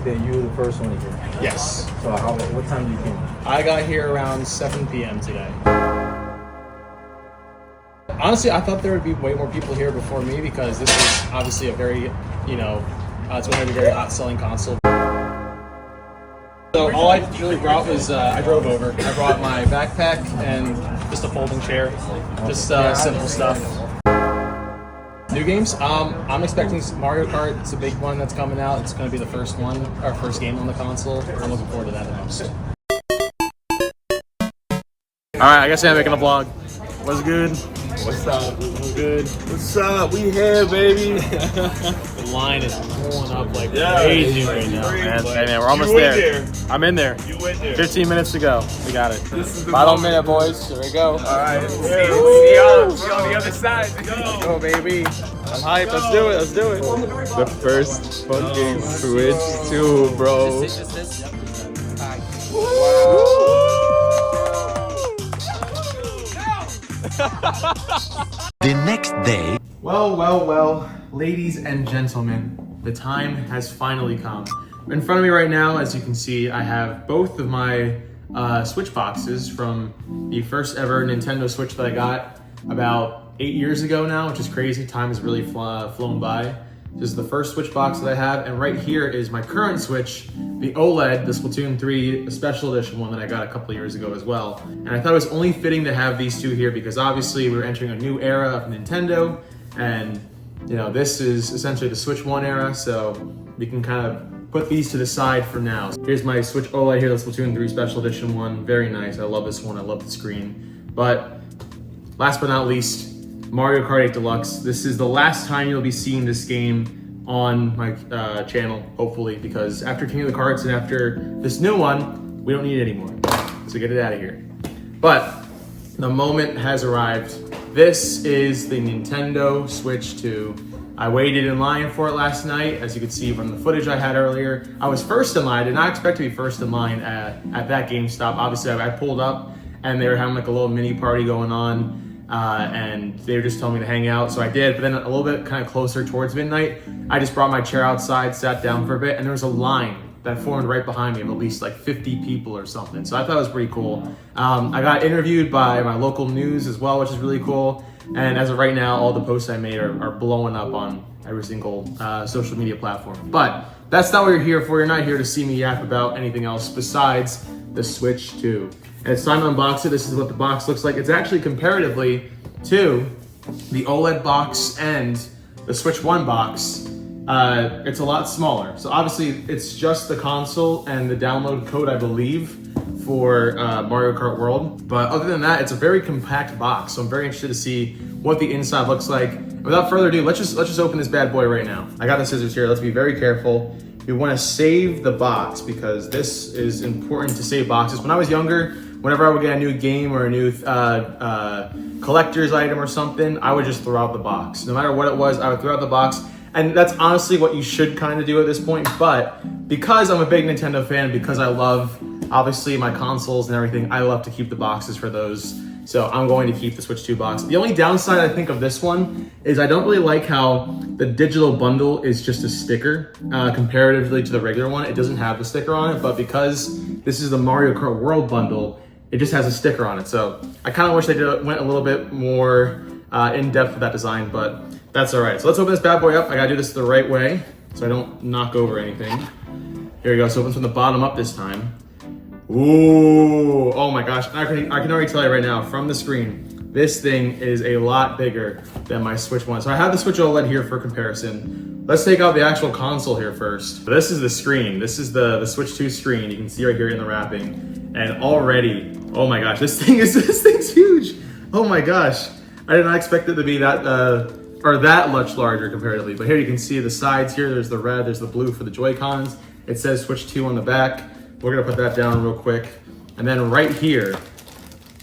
see that you were the first one here. Yes. So what time did you come? I got here around 7 p.m. today. Honestly, I thought there would be way more people here before me because this is obviously a very, it's going to be a very hot selling console. So all I really brought was, I drove over. I brought my backpack and just a folding chair. Just simple stuff. New games? I'm expecting Mario Kart. It's a big one that's coming out. It's going to be the first one, our first game on the console. I'm looking forward to that the most. Alright, I guess I'm making a vlog. What's good? What's up? What's good? What's up? We here, baby. The line is pulling up like crazy right now, man. Hey man, we're almost there. I'm in there. You went there. 15 minutes to go. We got it. Final Final minute, boys. Here we go. All right. We on the other side. Let's go, baby. I'm hyped. Let's do it. Let's do it. The first fucking Switch 2, bro. The next day. Well, ladies and gentlemen, the time has finally come. In front of me right now, as you can see, I have both of my Switch boxes from the first ever Nintendo Switch that I got about 8 years ago now, which is crazy. Time has really flown by. This is the first Switch box that I have, and right here is my current Switch, the OLED, the Splatoon 3 Special Edition one that I got a couple of years ago as well. And I thought it was only fitting to have these two here because obviously we're entering a new era of Nintendo, and this is essentially the Switch 1 era, so we can kind of put these to the side for now. Here's my Switch OLED here, the Splatoon 3 Special Edition one. Very nice. I love this one. I love the screen. But last but not least, Mario Kart 8 Deluxe. This is the last time you'll be seeing this game on my channel, hopefully, because after King of the Karts and after this new one, we don't need it anymore. So get it out of here. But the moment has arrived. This is the Nintendo Switch 2. I waited in line for it last night. As you can see from the footage I had earlier, I was first in line. I did not expect to be first in line at that GameStop. Obviously, I pulled up and they were having like a little mini party going on. And they were just telling me to hang out, so I did. But then a little bit kind of closer towards midnight, I just brought my chair outside, sat down for a bit, and there was a line that formed right behind me of at least like 50 people or something. So I thought it was pretty cool. I got interviewed by my local news as well, which is really cool. And as of right now, all the posts I made are blowing up on every single social media platform. But that's not what you're here for. You're not here to see me yap about anything else besides the Switch 2. And it's time to unbox it. This is what the box looks like. It's actually comparatively to the OLED box and the Switch 1 box. It's a lot smaller. So obviously it's just the console and the download code, I believe, for Mario Kart World. But other than that, it's a very compact box. So I'm very interested to see what the inside looks like. Without further ado, let's just open this bad boy right now. I got the scissors here. Let's be very careful. We want to save the box because this is important to save boxes. When I was younger, whenever I would get a new game or a new collector's item or something, I would just throw out the box. No matter what it was, I would throw out the box. And that's honestly what you should kind of do at this point. But because I'm a big Nintendo fan, because I love, obviously, my consoles and everything, I love to keep the boxes for those. So I'm going to keep the Switch 2 box. The only downside I think of this one is I don't really like how the digital bundle is just a sticker comparatively to the regular one. It doesn't have the sticker on it, but because this is the Mario Kart World bundle, it just has a sticker on it. So I kind of wish they went a little bit more in depth with that design, but that's all right. So let's open this bad boy up. I gotta do this the right way so I don't knock over anything. Here we go. So it opens from the bottom up this time. Ooh, oh my gosh. I can already tell you right now from the screen, this thing is a lot bigger than my Switch 1. So I have the Switch OLED here for comparison. Let's take out the actual console here first. So this is the screen. This is the Switch 2 screen. You can see right here in the wrapping. And already, oh my gosh, this thing's huge. Oh my gosh. I did not expect it to be that much larger comparatively. But here you can see the sides here. There's the red, there's the blue for the Joy-Cons. It says Switch 2 on the back. We're gonna put that down real quick. And then right here,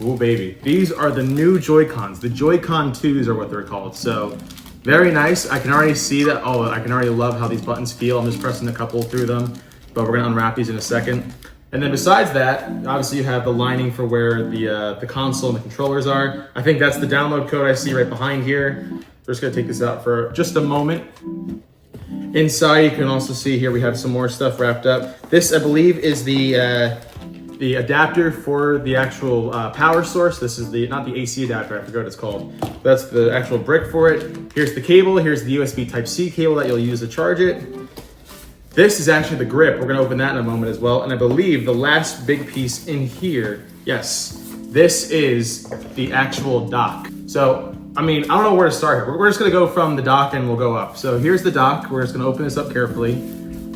ooh baby, these are the new Joy-Cons. The Joy-Con 2s are what they're called. So very nice. I can already see that. Oh, I can already love how these buttons feel. I'm just pressing a couple through them, but we're gonna unwrap these in a second. And then besides that, obviously you have the lining for where the console and the controllers are. I think that's the download code I see right behind here. We're just gonna take this out for just a moment. Inside, you can also see here we have some more stuff wrapped up. This, I believe, is the adapter for the actual power source. This is not the AC adapter, I forgot what it's called. That's the actual brick for it. Here's the cable, here's the USB Type-C cable that you'll use to charge it. This is actually the grip. We're gonna open that in a moment as well. And I believe the last big piece in here, yes, this is the actual dock. So, I mean, I don't know where to start here. We're just gonna go from the dock and we'll go up. So here's the dock. We're just gonna open this up carefully.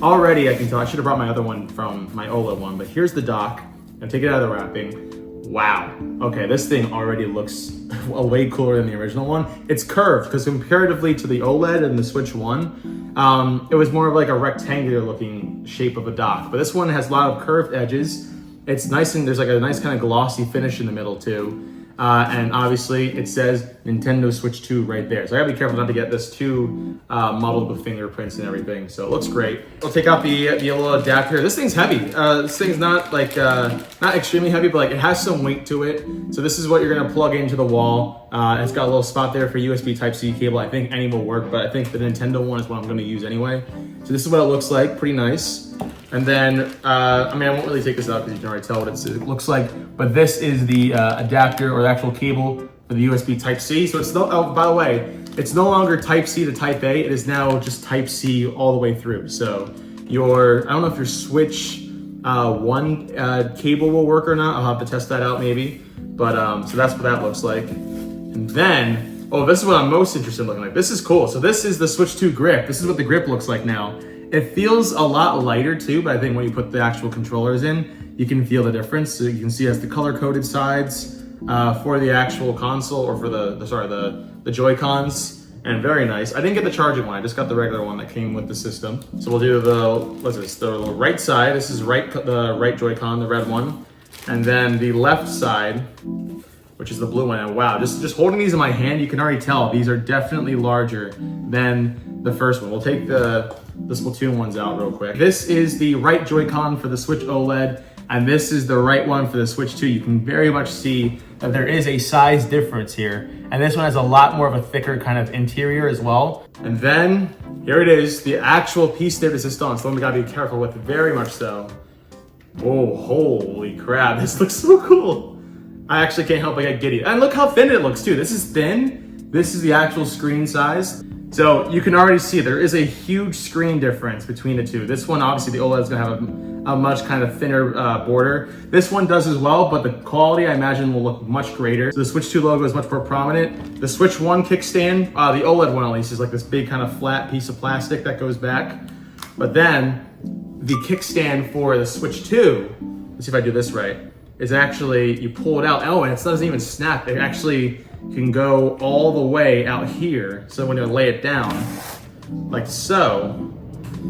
Already I can tell, I should have brought my other one from my OLED one, but here's the dock. And take it out of the wrapping. Wow. Okay, this thing already looks way cooler than the original one. It's curved, because comparatively to the OLED and the Switch 1, it was more of like a rectangular looking shape of a dock. But this one has a lot of curved edges. It's nice, and there's like a nice kind of glossy finish in the middle too. And obviously it says Nintendo Switch 2 right there. So I gotta be careful not to get this too muddled with fingerprints and everything. So it looks great. I'll take out the little adapter. This thing's heavy. This thing's not like, not extremely heavy, but like it has some weight to it. So this is what you're gonna plug into the wall. It's got a little spot there for USB Type-C cable. I think any will work, but I think the Nintendo one is what I'm gonna use anyway. So this is what it looks like, pretty nice. And then, I mean, I won't really take this out because you can already tell what it looks like, but this is the adapter or the actual cable for the USB Type-C. So it's oh, by the way, it's no longer Type-C to Type-A. It is now just Type-C all the way through. So I don't know if your Switch 1 cable will work or not. I'll have to test that out maybe. But so that's what that looks like. And then, oh, this is what I'm most interested in looking like. This is cool. So this is the Switch 2 grip. This is what the grip looks like now. It feels a lot lighter too, but I think when you put the actual controllers in, you can feel the difference. So you can see it has the color-coded sides for the actual console, or for the Joy-Cons, and very nice. I didn't get the charging one, I just got the regular one that came with the system. So we'll do the right side. This is the right Joy-Con, the red one. And then the left side, which is the blue one. And wow, just holding these in my hand, you can already tell these are definitely larger than the first one. We'll take the Splatoon ones out real quick. This is the right Joy-Con for the Switch OLED, and this is the right one for the Switch 2. You can very much see that there is a size difference here. And this one has a lot more of a thicker kind of interior as well. And then, here it is, the actual piece de resistance, the one we gotta be careful with, very much so. Oh, holy crap, this looks so cool. I actually can't help but get giddy. And look how thin it looks too. This is thin. This is the actual screen size. So you can already see there is a huge screen difference between the two. This one, obviously the OLED is gonna have a much kind of thinner border. This one does as well, but the quality I imagine will look much greater. So the Switch 2 logo is much more prominent. The Switch 1 kickstand, the OLED one at least, is like this big kind of flat piece of plastic that goes back. But then the kickstand for the Switch 2, let's see if I do this right, is actually, you pull it out, oh, and it doesn't even snap. It actually can go all the way out here. So when you lay it down, like so,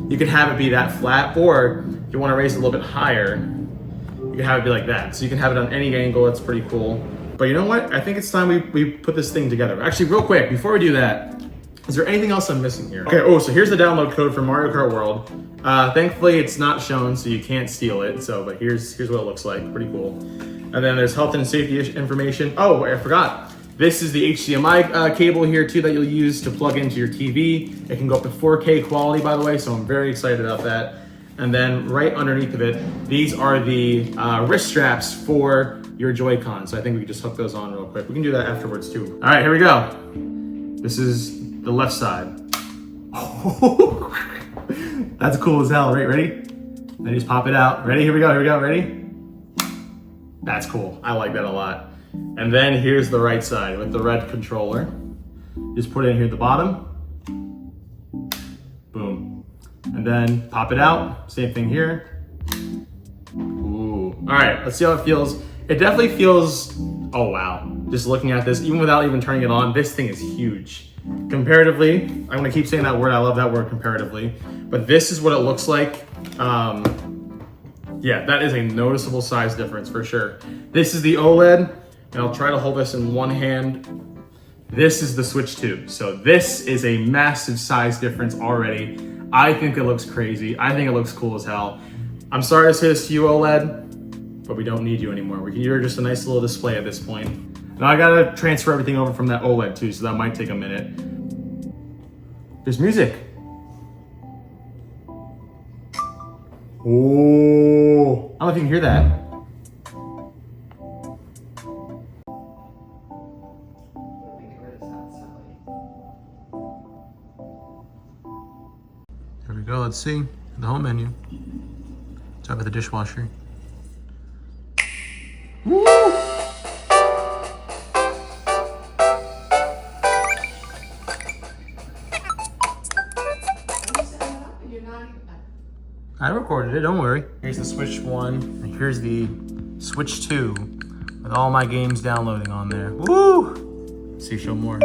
you can have it be that flat, or if you want to raise it a little bit higher, you can have it be like that. So you can have it on any angle. That's pretty cool. But you know what? I think it's time we put this thing together. Actually, real quick, before we do that, is there anything else I'm missing here? Okay, oh, so here's the download code for Mario Kart World. Thankfully, it's not shown, so you can't steal it. So, but here's what it looks like. Pretty cool. And then there's health and safety information. Oh, I forgot. This is the HDMI cable here too that you'll use to plug into your TV. It can go up to 4K quality, by the way, so I'm very excited about that. And then right underneath of it, these are the wrist straps for your Joy-Con. So I think we can just hook those on real quick. We can do that afterwards too. All right, here we go. This is the left side. That's cool as hell, right? Ready? Then just pop it out. Ready? Here we go, ready? That's cool, I like that a lot. And then here's the right side with the red controller. Just put it in here at the bottom. Boom. And then pop it out, same thing here. Ooh, all right, let's see how it feels. It definitely feels, oh wow. Just looking at this, even without even turning it on, this thing is huge. Comparatively, I'm gonna keep saying that word, I love that word, comparatively. But this is what it looks like. Yeah, that is a noticeable size difference for sure. This is the OLED, and I'll try to hold this in one hand. This is the Switch 2. So this is a massive size difference already. I think it looks crazy. I think it looks cool as hell. I'm sorry to say this to you, OLED, but we don't need you anymore. You're just a nice little display at this point. Now I gotta transfer everything over from that OLED too, so that might take a minute. There's music. Oh, I don't know if you can hear that. There we go. Let's see the home menu. Start with the dishwasher. Woo! I recorded it, don't worry. Here's the Switch 1, and here's the Switch 2 with all my games downloading on there. Woo! Let's see, show more.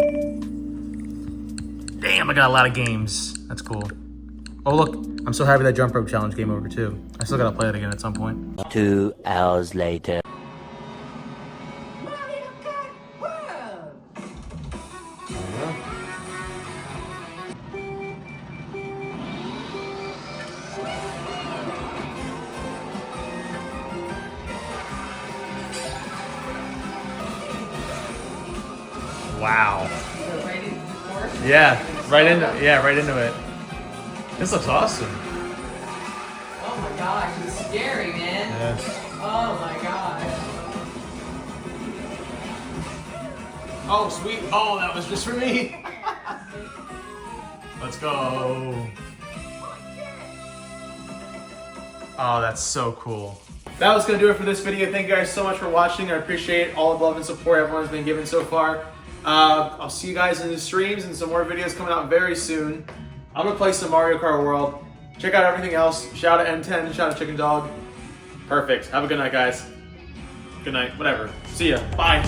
Damn, I got a lot of games. That's cool. Oh look, I'm so happy that jump rope challenge game over too. I still gotta play it again at some point. 2 hours later. Wow. Yeah, right into it. This looks awesome. Oh my gosh, it's scary, man. Yeah. Oh my gosh. Oh, sweet. Oh, that was just for me. Let's go. Oh, that's so cool. That was going to do it for this video. Thank you guys so much for watching. I appreciate all the love and support everyone's been giving so far. I'll see you guys in the streams and some more videos coming out very soon. I'm going to play some Mario Kart World. Check out everything else. Shout out N10, shout out Chicken Dog. Perfect. Have a good night, guys. Good night. Whatever. See ya. Bye.